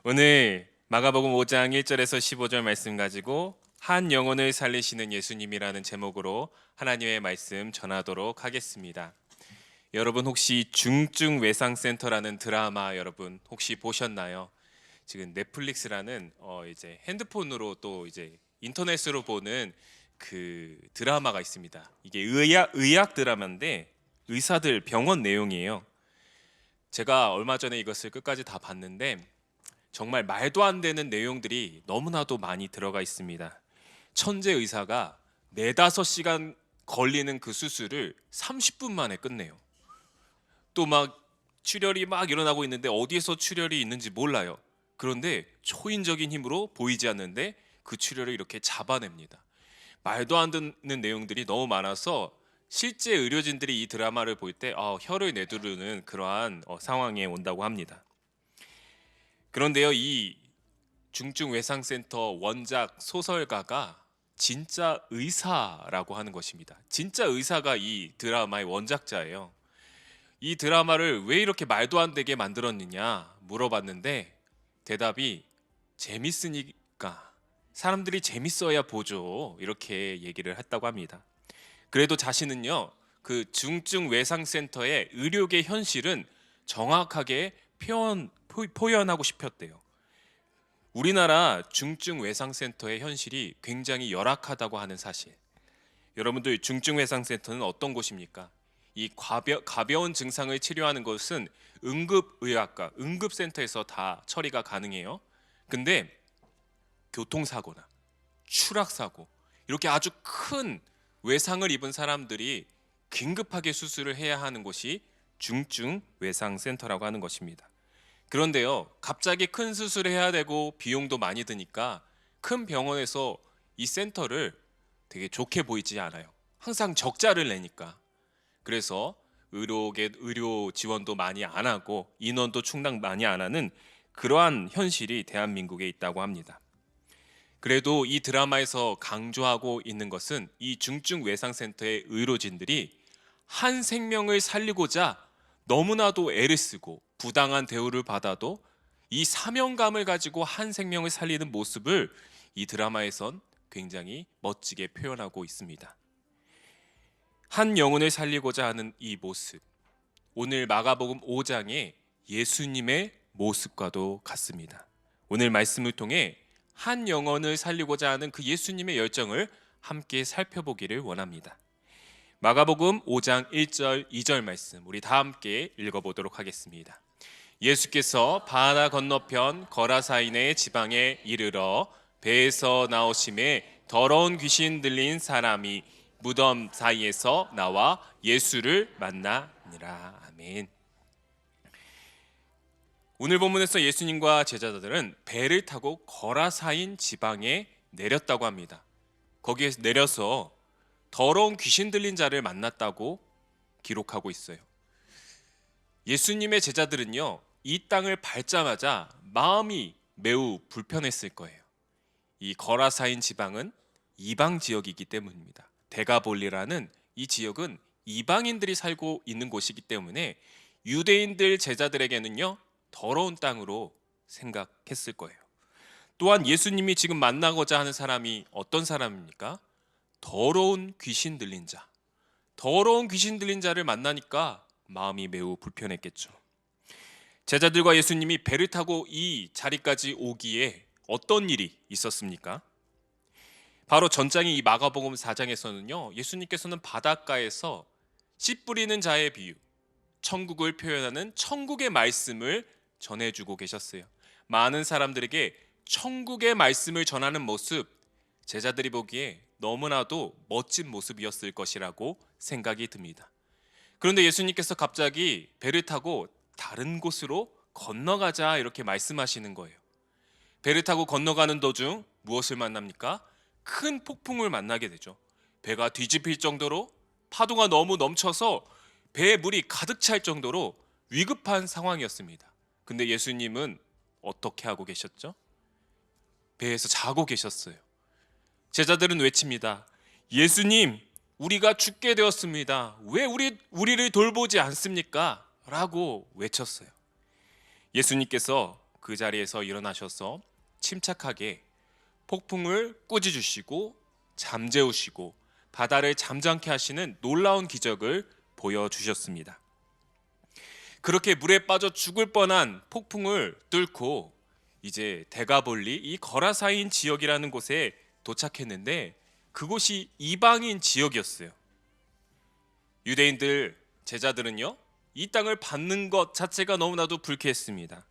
오늘 마가복음 5장 1절에서 15절 말씀 가지고 한 영혼을 살리시는 예수님이라는 제목으로 하나님의 말씀 전하도록 하겠습니다. 여러분 혹시 중증외상센터라는 드라마 여러분 혹시 보셨나요? 지금 넷플릭스라는 이제 핸드폰으로 또 이제 인터넷으로 보는 그 드라마가 있습니다. 이게 의학 드라마인데 의사들 병원 내용이에요. 제가 얼마 전에 이것을 끝까지 다 봤는데 정말 말도 안 되는 내용들이 너무나도 많이 들어가 있습니다. 천재 의사가 4-5시간 걸리는 그 수술을 30분 만에 끝내요. 또 막 출혈이 막 일어나고 있는데 어디에서 출혈이 있는지 몰라요. 그런데 초인적인 힘으로 보이지 않는데 그 출혈을 이렇게 잡아냅니다. 말도 안 되는 내용들이 너무 많아서 실제 의료진들이 이 드라마를 볼 때 혀를 내두르는 그러한 상황에 온다고 합니다. 그런데요, 이 중증외상센터 원작 소설가가 진짜 의사라고 하는 것입니다. 진짜 의사가 이 드라마의 원작자예요. 이 드라마를 왜 이렇게 말도 안 되게 만들었느냐 물어봤는데 대답이 재밌으니까, 사람들이 재밌어야 보죠, 이렇게 얘기를 했다고 합니다. 그래도 자신은요, 그 중증외상센터의 의료계 현실은 정확하게 표현하고 싶었대요. 우리나라 중증외상센터의 현실이 굉장히 열악하다고 하는 사실. 여러분들 중증외상센터는 어떤 곳입니까? 이 가벼운 증상을 치료하는 것은 응급의학과, 응급센터에서 다 처리가 가능해요. 근데 교통사고나 추락사고, 이렇게 아주 큰 외상을 입은 사람들이 긴급하게 수술을 해야 하는 곳이 중증외상센터라고 하는 것입니다. 그런데요, 갑자기 큰 수술을 해야 되고 비용도 많이 드니까 큰 병원에서 이 센터를 되게 좋게 보이지 않아요. 항상 적자를 내니까. 그래서 의료 지원도 많이 안 하고 인원도 충당 많이 안 하는 그러한 현실이 대한민국에 있다고 합니다. 그래도 이 드라마에서 강조하고 있는 것은 이 중증외상센터의 의료진들이 한 생명을 살리고자 너무나도 애를 쓰고 부당한 대우를 받아도 이 사명감을 가지고 한 생명을 살리는 모습을 이 드라마에선 굉장히 멋지게 표현하고 있습니다. 한 영혼을 살리고자 하는 이 모습, 오늘 마가복음 5장의 예수님의 모습과도 같습니다. 오늘 말씀을 통해 한 영혼을 살리고자 하는 그 예수님의 열정을 함께 살펴보기를 원합니다. 마가복음 5장 1절 2절 말씀 우리 다 함께 읽어보도록 하겠습니다. 예수께서 바다 건너편 거라사인의 지방에 이르러 배에서 나오심에 더러운 귀신 들린 사람이 무덤 사이에서 나와 예수를 만나니라. 아멘. 오늘 본문에서 예수님과 제자들은 배를 타고 거라사인 지방에 내렸다고 합니다. 거기에서 내려서 더러운 귀신 들린 자를 만났다고 기록하고 있어요. 예수님의 제자들은요, 이 땅을 밟자마자 마음이 매우 불편했을 거예요. 이 거라사인 지방은 이방 지역이기 때문입니다. 데가볼리라는 이 지역은 이방인들이 살고 있는 곳이기 때문에 유대인들 제자들에게는요, 더러운 땅으로 생각했을 거예요. 또한 예수님이 지금 만나고자 하는 사람이 어떤 사람입니까? 더러운 귀신 들린 자. 더러운 귀신 들린 자를 만나니까 마음이 매우 불편했겠죠. 제자들과 예수님이 배를 타고 이 자리까지 오기에 어떤 일이 있었습니까? 바로 전장인 이 마가복음 4장에서는요, 예수님께서는 바닷가에서 씨 뿌리는 자의 비유, 천국을 표현하는 천국의 말씀을 전해주고 계셨어요. 많은 사람들에게 천국의 말씀을 전하는 모습, 제자들이 보기에 너무나도 멋진 모습이었을 것이라고 생각이 듭니다. 그런데 예수님께서 갑자기 배를 타고 다른 곳으로 건너가자 이렇게 말씀하시는 거예요. 배를 타고 건너가는 도중 무엇을 만납니까? 큰 폭풍을 만나게 되죠. 배가 뒤집힐 정도로 파도가 너무 넘쳐서 배에 물이 가득 찰 정도로 위급한 상황이었습니다. 근데 예수님은 어떻게 하고 계셨죠? 배에서 자고 계셨어요. 제자들은 외칩니다. 예수님, 우리가 죽게 되었습니다. 왜 우리를 돌보지 않습니까? 라고 외쳤어요. 예수님께서 그 자리에서 일어나셔서 침착하게 폭풍을 꾸짖으시고 잠재우시고 바다를 잠잠케 하시는 놀라운 기적을 보여주셨습니다. 그렇게 물에 빠져 죽을 뻔한 폭풍을 뚫고 이제 데가볼리, 이 거라사인 지역이라는 곳에 도착했는데 그곳이 이방인 지역이었어요. 유대인들 제자들은요, 이 땅을 받는 것 자체가 너무나도 불쾌했습니다.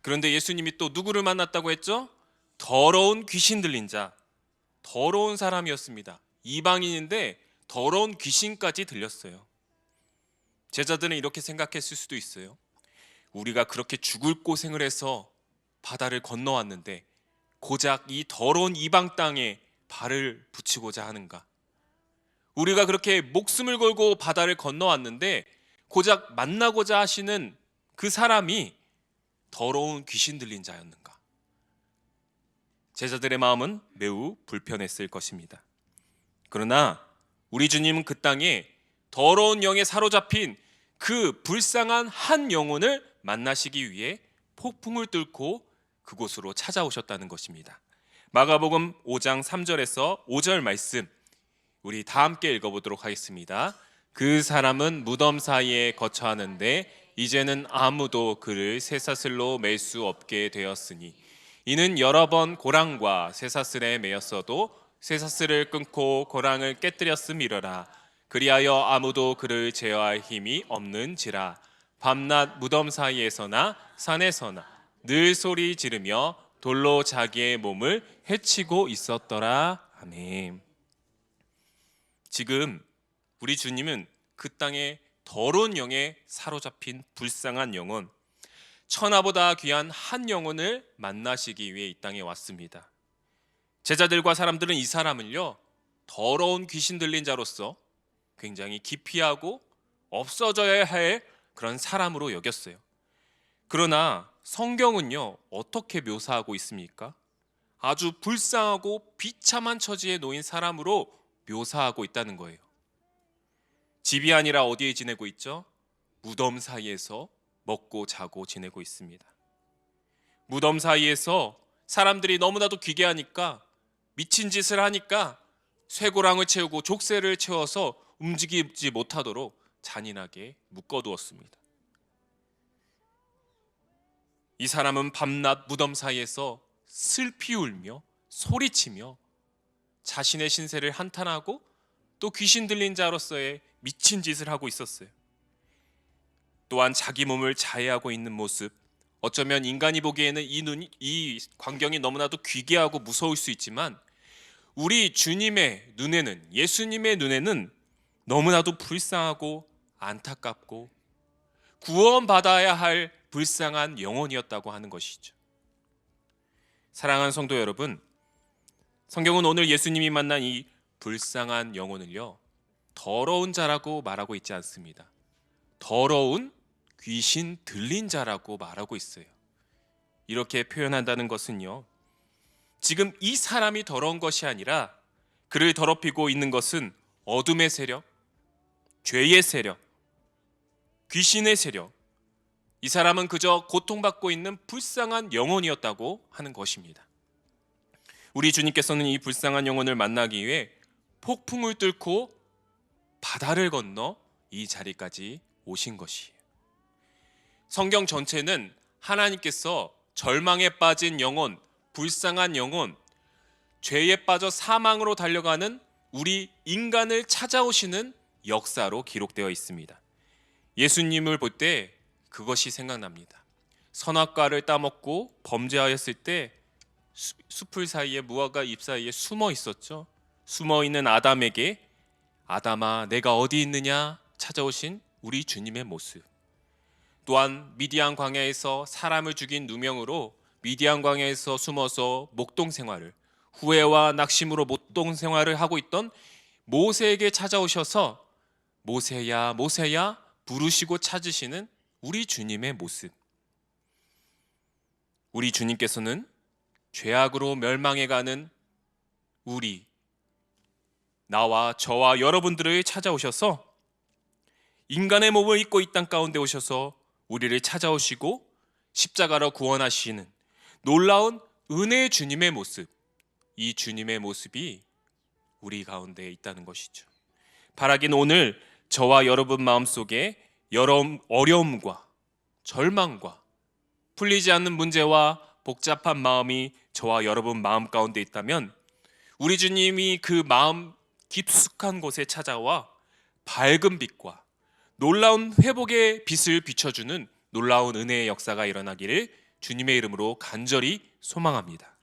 그런데 예수님이 또 누구를 만났다고 했죠? 더러운 귀신 들린 자, 더러운 사람이었습니다. 이방인인데 더러운 귀신까지 들렸어요. 제자들은 이렇게 생각했을 수도 있어요. 우리가 그렇게 죽을 고생을 해서 바다를 건너왔는데 고작 이 더러운 이방 땅에 발을 붙이고자 하는가? 우리가 그렇게 목숨을 걸고 바다를 건너왔는데 고작 만나고자 하시는 그 사람이 더러운 귀신 들린 자였는가? 제자들의 마음은 매우 불편했을 것입니다. 그러나 우리 주님은 그 땅에 더러운 영에 사로잡힌 그 불쌍한 한 영혼을 만나시기 위해 폭풍을 뚫고 그곳으로 찾아오셨다는 것입니다. 마가복음 5장 3절에서 5절 말씀 우리 다 함께 읽어보도록 하겠습니다. 그 사람은 무덤 사이에 거처하는데 이제는 아무도 그를 쇠사슬로 맬 수 없게 되었으니 이는 여러 번 고랑과 쇠사슬에 매였어도 쇠사슬을 끊고 고랑을 깨뜨렸음이러라. 그리하여 아무도 그를 제어할 힘이 없는지라. 밤낮 무덤 사이에서나 산에서나 늘 소리 지르며 돌로 자기의 몸을 해치고 있었더라. 아멘. 지금 우리 주님은 그 땅에 더러운 영에 사로잡힌 불쌍한 영혼, 천하보다 귀한 한 영혼을 만나시기 위해 이 땅에 왔습니다. 제자들과 사람들은 이 사람을요, 더러운 귀신 들린 자로서 굉장히 기피하고 없어져야 할 그런 사람으로 여겼어요. 그러나 성경은요, 어떻게 묘사하고 있습니까? 아주 불쌍하고 비참한 처지에 놓인 사람으로 묘사하고 있다는 거예요. 집이 아니라 어디에 지내고 있죠? 무덤 사이에서 먹고 자고 지내고 있습니다. 무덤 사이에서 사람들이 너무나도 귀괴하니까, 미친 짓을 하니까 쇠고랑을 채우고 족쇄를 채워서 움직이지 못하도록 잔인하게 묶어두었습니다. 이 사람은 밤낮 무덤 사이에서 슬피 울며 소리치며 자신의 신세를 한탄하고 또 귀신 들린 자로서의 미친 짓을 하고 있었어요. 또한 자기 몸을 자해하고 있는 모습, 어쩌면 인간이 보기에는 이 광경이 너무나도 귀괴하고 무서울 수 있지만 우리 주님의 눈에는, 예수님의 눈에는 너무나도 불쌍하고 안타깝고 구원받아야 할 불쌍한 영혼이었다고 하는 것이죠. 사랑하는 성도 여러분, 성경은 오늘 예수님이 만난 이 불쌍한 영혼을요, 더러운 자라고 말하고 있지 않습니다. 더러운 귀신 들린 자라고 말하고 있어요. 이렇게 표현한다는 것은요, 지금 이 사람이 더러운 것이 아니라 그를 더럽히고 있는 것은 어둠의 세력, 죄의 세력, 귀신의 세력, 이 사람은 그저 고통받고 있는 불쌍한 영혼이었다고 하는 것입니다. 우리 주님께서는 이 불쌍한 영혼을 만나기 위해 폭풍을 뚫고 바다를 건너 이 자리까지 오신 것이에요. 성경 전체는 하나님께서 절망에 빠진 영혼, 불쌍한 영혼, 죄에 빠져 사망으로 달려가는 우리 인간을 찾아오시는 역사로 기록되어 있습니다. 예수님을 볼 때 그것이 생각납니다. 선악과를 따먹고 범죄하였을 때 숲을 사이에, 무화과 잎 사이에 숨어 있었죠. 숨어 있는 아담에게 아담아 내가 어디 있느냐 찾아오신 우리 주님의 모습. 또한 미디안 광야에서 사람을 죽인 누명으로 미디안 광야에서 숨어서 목동 생활을, 후회와 낙심으로 목동 생활을 하고 있던 모세에게 찾아오셔서 모세야 모세야 부르시고 찾으시는 우리 주님의 모습. 우리 주님께서는 죄악으로 멸망해가는 우리, 나와 저와 여러분들을 찾아오셔서 인간의 몸을 입고 이 땅 가운데 오셔서 우리를 찾아오시고 십자가로 구원하시는 놀라운 은혜의 주님의 모습, 이 주님의 모습이 우리 가운데 있다는 것이죠. 바라긴 오늘 저와 여러분 마음속에 여러 어려움과 절망과 풀리지 않는 문제와 복잡한 마음이 저와 여러분 마음 가운데 있다면 우리 주님이 그 마음 깊숙한 곳에 찾아와 밝은 빛과 놀라운 회복의 빛을 비춰주는 놀라운 은혜의 역사가 일어나기를 주님의 이름으로 간절히 소망합니다.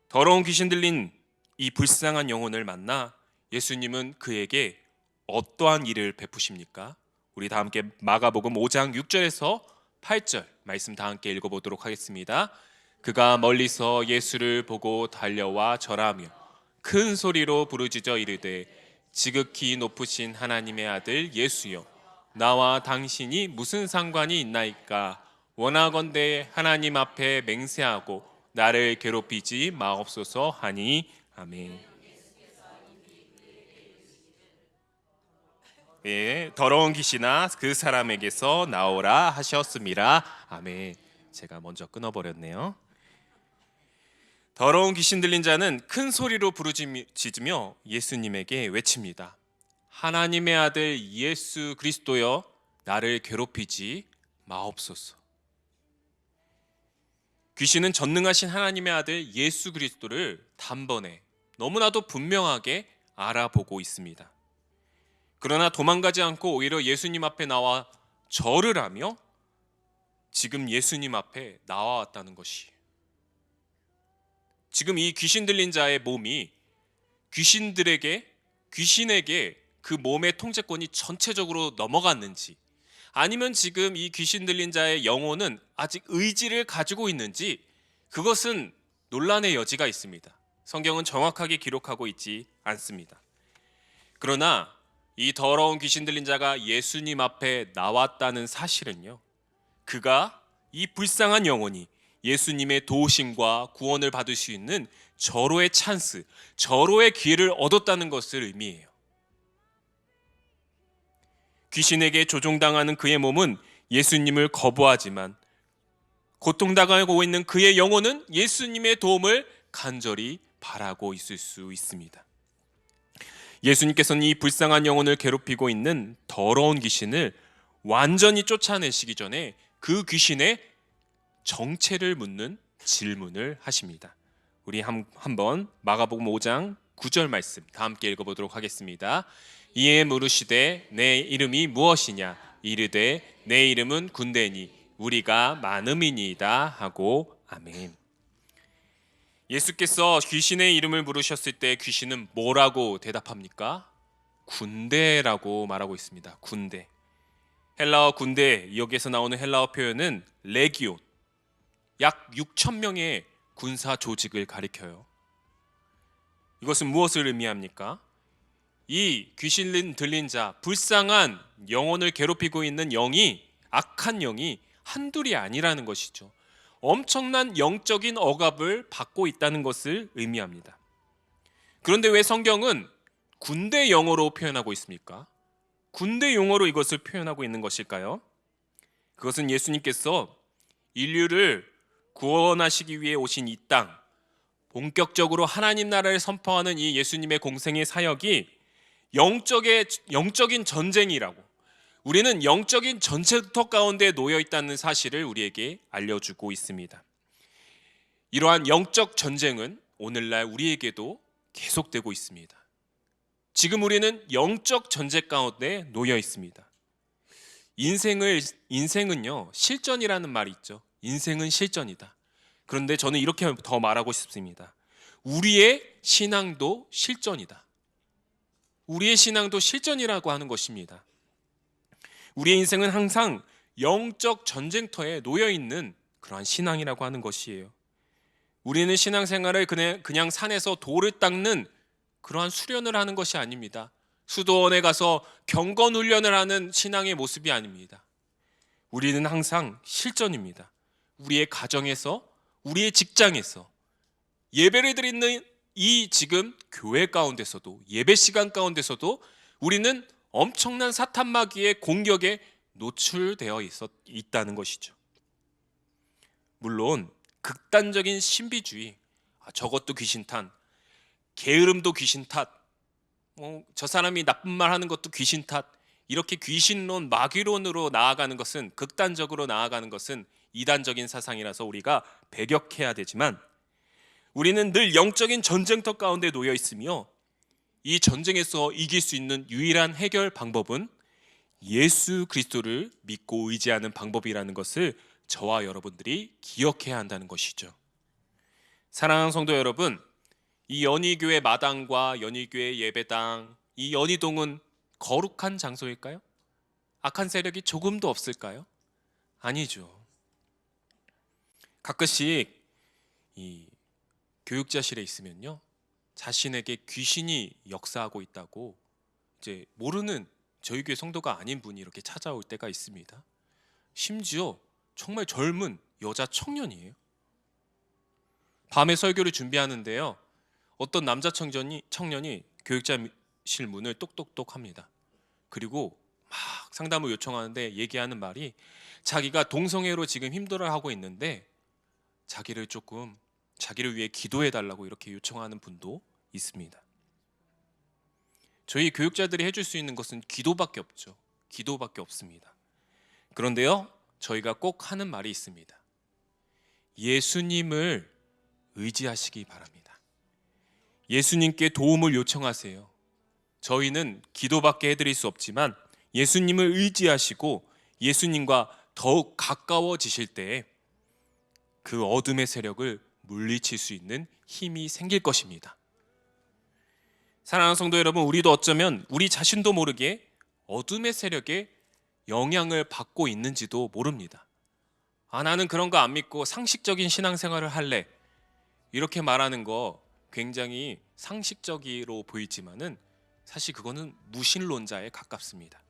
더러운 귀신 들린 이 불쌍한 영혼을 만나 예수님은 그에게 어떠한 일을 베푸십니까? 우리 다 함께 마가복음 5장 6절에서 8절 말씀 다 함께 읽어보도록 하겠습니다. 그가 멀리서 예수를 보고 달려와 절하며 큰 소리로 부르짖어 이르되 지극히 높으신 하나님의 아들 예수여, 나와 당신이 무슨 상관이 있나이까? 원하건대 하나님 앞에 맹세하고 나를 괴롭히지 마옵소서 하니. 아멘. 예, 더러운 귀신아 그 사람에게서 나오라 하셨습니다. 아멘. 제가 먼저 끊어버렸네요. 더러운 귀신 들린 자는 큰 소리로 부르짖으며 예수님에게 외칩니다. 하나님의 아들 예수 그리스도여, 나를 괴롭히지 마옵소서. 귀신은 전능하신 하나님의 아들 예수 그리스도를 단번에 너무나도 분명하게 알아보고 있습니다. 그러나 도망가지 않고 오히려 예수님 앞에 나와 절을 하며 지금 예수님 앞에 나와왔다는 것이에요. 지금 이 귀신 들린 자의 몸이 귀신에게 그 몸의 통제권이 전체적으로 넘어갔는지, 아니면 지금 이 귀신 들린 자의 영혼은 아직 의지를 가지고 있는지, 그것은 논란의 여지가 있습니다. 성경은 정확하게 기록하고 있지 않습니다. 그러나 이 더러운 귀신 들린 자가 예수님 앞에 나왔다는 사실은요, 그가 이 불쌍한 영혼이 예수님의 도우심과 구원을 받을 수 있는 절호의 찬스, 절호의 기회를 얻었다는 것을 의미해요. 귀신에게 조종당하는 그의 몸은 예수님을 거부하지만 고통당하고 있는 그의 영혼은 예수님의 도움을 간절히 바라고 있을 수 있습니다. 예수님께서는 이 불쌍한 영혼을 괴롭히고 있는 더러운 귀신을 완전히 쫓아내시기 전에 그 귀신의 정체를 묻는 질문을 하십니다. 우리 한번 마가복음 5장 9절 말씀 다 함께 읽어보도록 하겠습니다. 이에 물으시되 내 이름이 무엇이냐? 이르되 내 이름은 군대니 우리가 많음이니이다 하고. 아멘. 예수께서 귀신의 이름을 물으셨을 때 귀신은 뭐라고 대답합니까? 군대라고 말하고 있습니다. 군대. 헬라어 군대, 여기에서 나오는 헬라어 표현은 레기온, 약 6천 명의 군사 조직을 가리켜요. 이것은 무엇을 의미합니까? 이 귀신 들린 자, 불쌍한 영혼을 괴롭히고 있는 영이, 악한 영이 한둘이 아니라는 것이죠. 엄청난 영적인 억압을 받고 있다는 것을 의미합니다. 그런데 왜 성경은 군대 용어로 표현하고 있습니까? 군대 용어로 이것을 표현하고 있는 것일까요? 그것은 예수님께서 인류를 구원하시기 위해 오신 이 땅, 본격적으로 하나님 나라를 선포하는 이 예수님의 공생의 사역이 영적인 전쟁이라고, 우리는 영적인 전쟁터 가운데 놓여 있다는 사실을 우리에게 알려주고 있습니다. 이러한 영적 전쟁은 오늘날 우리에게도 계속되고 있습니다. 지금 우리는 영적 전쟁 가운데 놓여 있습니다. 인생은요, 실전이라는 말이 있죠. 인생은 실전이다. 그런데 저는 이렇게 더 말하고 싶습니다. 우리의 신앙도 실전이다. 우리의 신앙도 실전이라고 하는 것입니다. 우리의 인생은 항상 영적 전쟁터에 놓여 있는 그러한 신앙이라고 하는 것이에요. 우리는 신앙생활을 그냥 산에서 돌을 닦는 그러한 수련을 하는 것이 아닙니다. 수도원에 가서 경건 훈련을 하는 신앙의 모습이 아닙니다. 우리는 항상 실전입니다. 우리의 가정에서, 우리의 직장에서, 예배를 드리는 이 지금 교회 가운데서도, 예배 시간 가운데서도 우리는 엄청난 사탄 마귀의 공격에 노출되어 있다는 것이죠. 물론 극단적인 신비주의, 저것도 귀신 탓, 게으름도 귀신 탓, 저 사람이 나쁜 말 하는 것도 귀신 탓, 이렇게 귀신론, 마귀론으로 나아가는 것은, 극단적으로 나아가는 것은 이단적인 사상이라서 우리가 배격해야 되지만, 우리는 늘 영적인 전쟁터 가운데 놓여 있으며 이 전쟁에서 이길 수 있는 유일한 해결 방법은 예수 그리스도를 믿고 의지하는 방법이라는 것을 저와 여러분들이 기억해야 한다는 것이죠. 사랑하는 성도 여러분, 이 연희교회 마당과 연희교회 예배당, 이 연희동은 거룩한 장소일까요? 악한 세력이 조금도 없을까요? 아니죠. 가끔씩 이 교육자실에 있으면요, 자신에게 귀신이 역사하고 있다고 이제 모르는 저희 교회 성도가 아닌 분이 이렇게 찾아올 때가 있습니다. 심지어 정말 젊은 여자 청년이에요. 밤에 설교를 준비하는데요, 어떤 남자 청년이 교육자실 문을 똑똑똑 합니다. 그리고 막 상담을 요청하는데 얘기하는 말이, 자기가 동성애로 지금 힘들어하고 있는데 자기를 위해 기도해 달라고 이렇게 요청하는 분도 있습니다. 저희 교육자들이 해줄 수 있는 것은 기도밖에 없죠. 기도밖에 없습니다. 그런데요, 저희가 꼭 하는 말이 있습니다. 예수님을 의지하시기 바랍니다. 예수님께 도움을 요청하세요. 저희는 기도밖에 해드릴 수 없지만 예수님을 의지하시고 예수님과 더욱 가까워지실 때에 그 어둠의 세력을 물리칠 수 있는 힘이 생길 것입니다. 사랑하는 성도 여러분, 우리도 어쩌면 우리 자신도 모르게 어둠의 세력에 영향을 받고 있는지도 모릅니다. 나는 그런 거 안 믿고 상식적인 신앙생활을 할래, 이렇게 말하는 거 굉장히 상식적으로 보이지만은 사실 그거는 무신론자에 가깝습니다.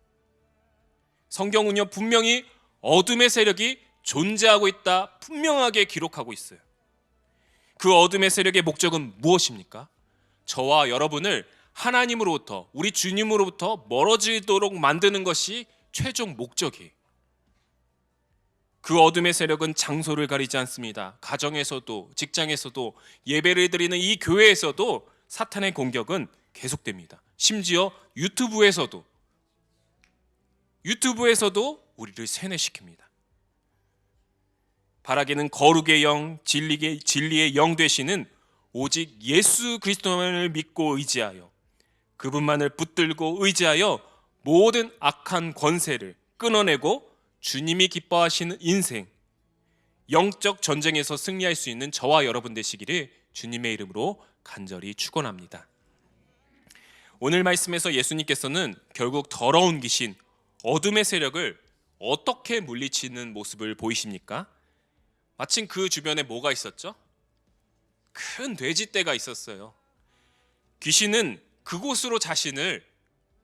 성경은요, 분명히 어둠의 세력이 존재하고 있다 분명하게 기록하고 있어요. 그 어둠의 세력의 목적은 무엇입니까? 저와 여러분을 하나님으로부터, 우리 주님으로부터 멀어지도록 만드는 것이 최종 목적이에요. 그 어둠의 세력은 장소를 가리지 않습니다. 가정에서도, 직장에서도, 예배를 드리는 이 교회에서도 사탄의 공격은 계속됩니다. 심지어 유튜브에서도 우리를 세뇌시킵니다. 바라기는 거룩의 영, 진리의 영 되시는 오직 예수 그리스도만을 믿고 의지하여, 그분만을 붙들고 의지하여 모든 악한 권세를 끊어내고 주님이 기뻐하시는 인생, 영적 전쟁에서 승리할 수 있는 저와 여러분 되시기를 주님의 이름으로 간절히 축원합니다. 오늘 말씀에서 예수님께서는 결국 더러운 귀신, 어둠의 세력을 어떻게 물리치는 모습을 보이십니까? 마침 그 주변에 뭐가 있었죠? 큰 돼지떼가 있었어요. 귀신은 그곳으로 자신을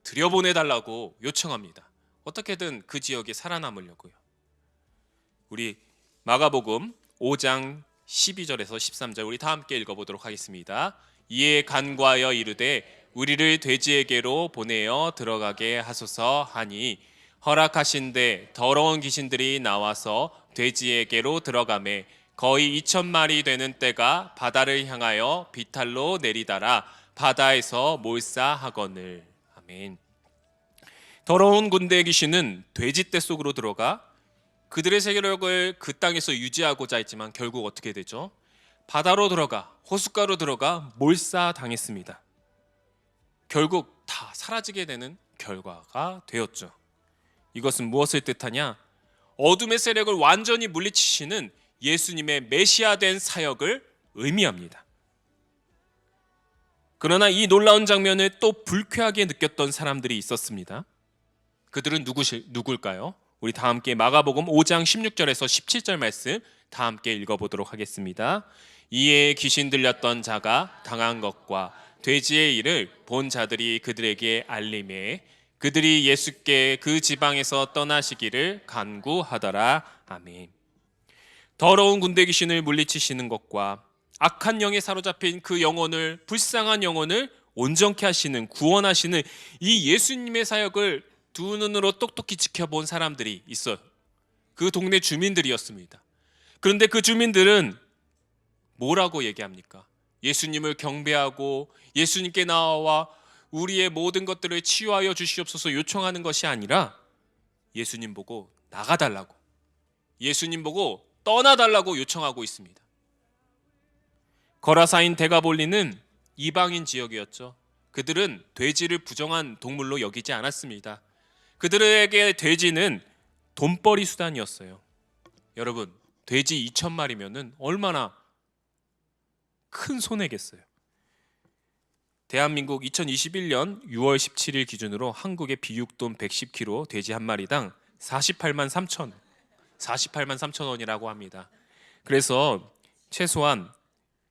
들여보내달라고 요청합니다. 어떻게든 그 지역에 살아남으려고요. 우리 마가복음 5장 12절에서 13절 우리 다 함께 읽어보도록 하겠습니다. 이에 간과하여 이르되 우리를 돼지에게로 보내어 들어가게 하소서 하니 허락하신데 더러운 귀신들이 나와서 돼지에게로 들어가매 거의 2,000마리 되는 떼가 바다를 향하여 비탈로 내리다라 바다에서 몰사하거늘. 아멘. 더러운 군대 귀신은 돼지떼 속으로 들어가 그들의 세력을 그 땅에서 유지하고자 했지만 결국 어떻게 되죠? 바다로 들어가, 호숫가로 들어가 몰사당했습니다. 결국 다 사라지게 되는 결과가 되었죠. 이것은 무엇을 뜻하냐? 어둠의 세력을 완전히 물리치시는 예수님의 메시아된 사역을 의미합니다. 그러나 이 놀라운 장면을 또 불쾌하게 느꼈던 사람들이 있었습니다. 그들은 누굴까요? 우리 다 함께 마가복음 5장 16절에서 17절 말씀 다 함께 읽어보도록 하겠습니다. 이에 귀신 들렸던 자가 당한 것과 돼지의 일을 본 자들이 그들에게 알림해 그들이 예수께 그 지방에서 떠나시기를 간구하더라. 아멘. 더러운 군대 귀신을 물리치시는 것과 악한 영에 사로잡힌 그 영혼을, 불쌍한 영혼을 온전케 하시는, 구원하시는 이 예수님의 사역을 두 눈으로 똑똑히 지켜본 사람들이 있어요. 그 동네 주민들이었습니다. 그런데 그 주민들은 뭐라고 얘기합니까? 예수님을 경배하고 예수님께 나와 우리의 모든 것들을 치유하여 주시옵소서 요청하는 것이 아니라 예수님 보고 나가달라고, 예수님 보고 떠나달라고 요청하고 있습니다. 거라사인 데가볼리는 이방인 지역이었죠. 그들은 돼지를 부정한 동물로 여기지 않았습니다. 그들에게 돼지는 돈벌이 수단이었어요. 여러분, 돼지 2,000마리면은 얼마나 큰 손해겠어요. 대한민국 2021년 6월 17일 기준으로 한국의 비육돈 110kg 돼지 한 마리당 48만 3천 원이라고 합니다. 그래서 최소한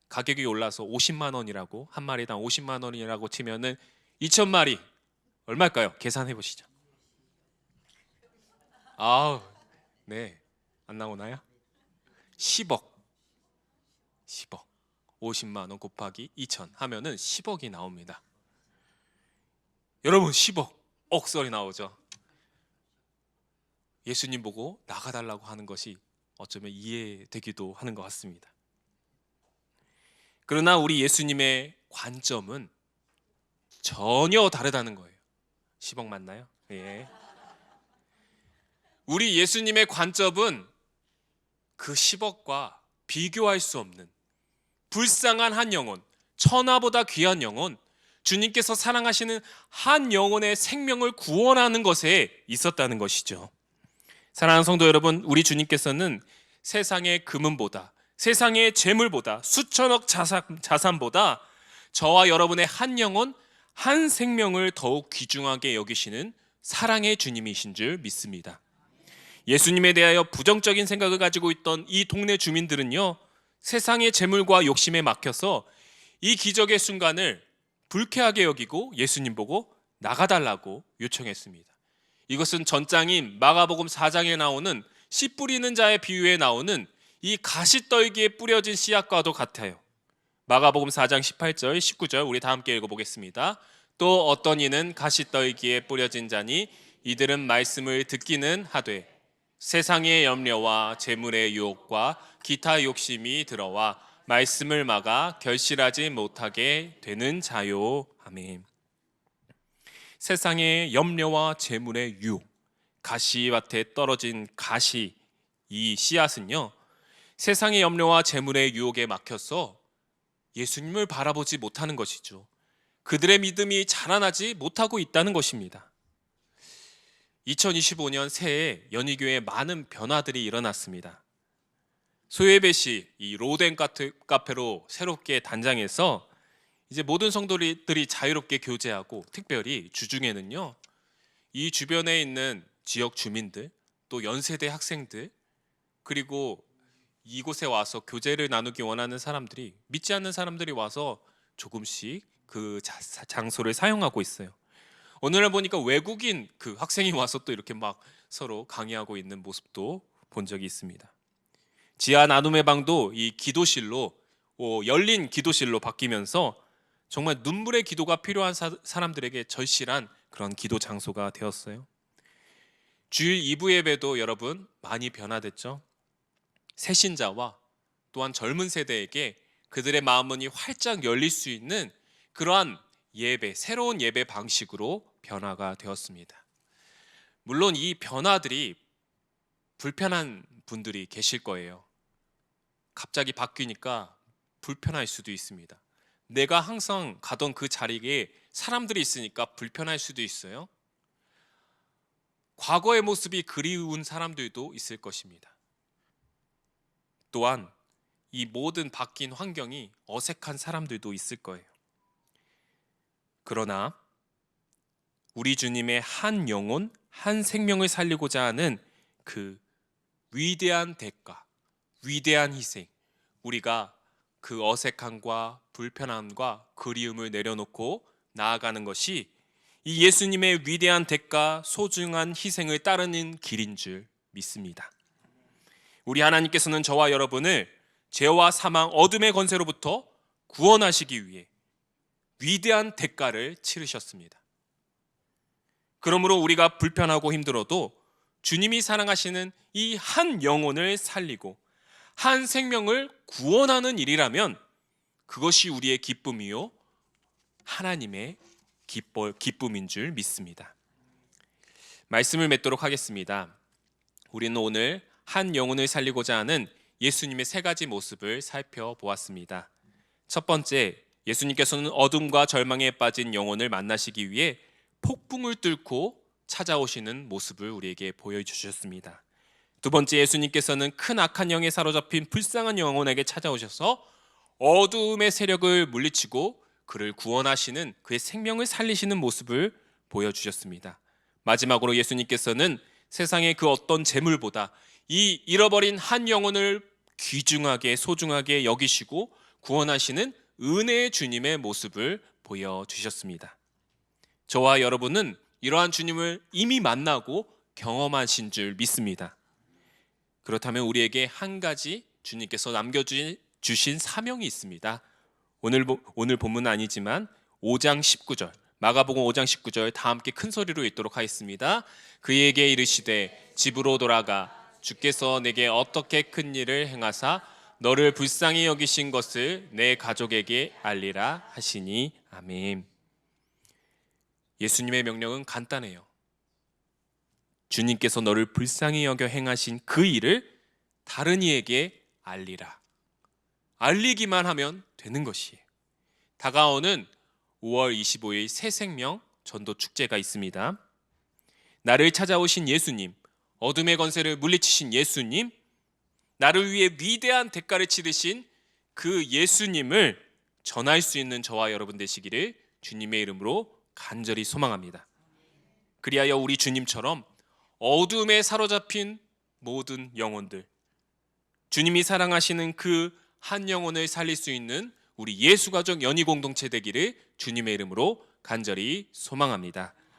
가격이 올라서 50만 원이라고, 한 마리당 50만 원이라고 치면은 2,000마리 얼마일까요? 계산해 보시죠. 아우, 네, 안 나오나요? 10억. 50만 원 곱하기 2,000 하면은 10억이 나옵니다. 여러분, 10억, 억설이 나오죠. 예수님 보고 나가달라고 하는 것이 어쩌면 이해되기도 하는 것 같습니다. 그러나 우리 예수님의 관점은 전혀 다르다는 거예요. 10억 맞나요? 예. 우리 예수님의 관점은 그 10억과 비교할 수 없는 불쌍한 한 영혼, 천하보다 귀한 영혼, 주님께서 사랑하시는 한 영혼의 생명을 구원하는 것에 있었다는 것이죠. 사랑하는 성도 여러분, 우리 주님께서는 세상의 금은보다, 세상의 재물보다, 수천억 자산보다 저와 여러분의 한 영혼, 한 생명을 더욱 귀중하게 여기시는 사랑의 주님이신 줄 믿습니다. 예수님에 대하여 부정적인 생각을 가지고 있던 이 동네 주민들은요, 세상의 재물과 욕심에 막혀서 이 기적의 순간을 불쾌하게 여기고 예수님 보고 나가달라고 요청했습니다. 이것은 전장인 마가복음 4장에 나오는 씨 뿌리는 자의 비유에 나오는 이 가시떨기에 뿌려진 씨앗과도 같아요. 마가복음 4장 18절 19절 우리 다 함께 읽어보겠습니다. 또 어떤 이는 가시떨기에 뿌려진 자니 이들은 말씀을 듣기는 하되 세상의 염려와 재물의 유혹과 기타 욕심이 들어와 말씀을 막아 결실하지 못하게 되는 자요. 아멘. 세상의 염려와 재물의 유혹, 가시밭에 떨어진 가시, 이 씨앗은요, 세상의 염려와 재물의 유혹에 막혀서 예수님을 바라보지 못하는 것이죠. 그들의 믿음이 자라나지 못하고 있다는 것입니다. 2025년 새해 연희교회에 많은 변화들이 일어났습니다. 소예배시 이 로덴 카페로 새롭게 단장해서 이제 모든 성도들이 자유롭게 교제하고, 특별히 주중에는요, 이 주변에 있는 지역 주민들, 또 연세대 학생들, 그리고 이곳에 와서 교제를 나누기 원하는 사람들이, 믿지 않는 사람들이 와서 조금씩 그 장소를 사용하고 있어요. 오늘날 보니까 외국인 그 학생이 와서 또 이렇게 막 서로 강의하고 있는 모습도 본 적이 있습니다. 지하 나눔의 방도 이 기도실로, 열린 기도실로 바뀌면서 정말 눈물의 기도가 필요한 사람들에게 절실한 그런 기도 장소가 되었어요. 주일 2부 예배도 여러분 많이 변화됐죠. 새신자와 또한 젊은 세대에게 그들의 마음문이 활짝 열릴 수 있는 그러한 예배, 새로운 예배 방식으로 변화가 되었습니다. 물론 이 변화들이 불편한 분들이 계실 거예요. 갑자기 바뀌니까 불편할 수도 있습니다. 내가 항상 가던 그 자리에 사람들이 있으니까 불편할 수도 있어요. 과거의 모습이 그리운 사람들도 있을 것입니다. 또한 이 모든 바뀐 환경이 어색한 사람들도 있을 거예요. 그러나 우리 주님의 한 영혼, 한 생명을 살리고자 하는 그 위대한 대가, 위대한 희생, 우리가 그 어색함과 불편함과 그리움을 내려놓고 나아가는 것이 이 예수님의 위대한 대가, 소중한 희생을 따르는 길인 줄 믿습니다. 우리 하나님께서는 저와 여러분을 죄와 사망, 어둠의 권세로부터 구원하시기 위해 위대한 대가를 치르셨습니다. 그러므로 우리가 불편하고 힘들어도 주님이 사랑하시는 이 한 영혼을 살리고 한 생명을 구원하는 일이라면 그것이 우리의 기쁨이요 하나님의 기쁨인 줄 믿습니다. 말씀을 맺도록 하겠습니다. 우리는 오늘 한 영혼을 살리고자 하는 예수님의 세 가지 모습을 살펴보았습니다. 첫 번째, 예수님께서는 어둠과 절망에 빠진 영혼을 만나시기 위해 폭풍을 뚫고 찾아오시는 모습을 우리에게 보여주셨습니다. 두 번째, 예수님께서는 큰 악한 영에 사로잡힌 불쌍한 영혼에게 찾아오셔서 어두움의 세력을 물리치고 그를 구원하시는, 그의 생명을 살리시는 모습을 보여주셨습니다. 마지막으로 예수님께서는 세상의 그 어떤 재물보다 이 잃어버린 한 영혼을 귀중하게 소중하게 여기시고 구원하시는 은혜의 주님의 모습을 보여주셨습니다. 저와 여러분은 이러한 주님을 이미 만나고 경험하신 줄 믿습니다. 그렇다면 우리에게 한 가지 주님께서 남겨주신 사명이 있습니다. 오늘 본문은 아니지만 5장 19절, 마가복음 5장 19절 다 함께 큰 소리로 읽도록 하겠습니다. 그에게 이르시되 집으로 돌아가 주께서 내게 어떻게 큰 일을 행하사 너를 불쌍히 여기신 것을 내 가족에게 알리라 하시니 아멘. 예수님의 명령은 간단해요. 주님께서 너를 불쌍히 여겨 행하신 그 일을 다른 이에게 알리라. 알리기만 하면 되는 것이에요. 다가오는 5월 25일 새생명 전도 축제가 있습니다. 나를 찾아오신 예수님, 어둠의 권세를 물리치신 예수님, 나를 위해 위대한 대가를 치르신 그 예수님을 전할 수 있는 저와 여러분 되시기를 주님의 이름으로 간절히 소망합니다. 그리하여 우리 주님처럼 어둠에 사로잡힌 모든 영혼들, 주님이 사랑하시는 그 한 영혼을 살릴 수 있는 우리 예수가족 연희 공동체 되기를 주님의 이름으로 간절히 소망합니다.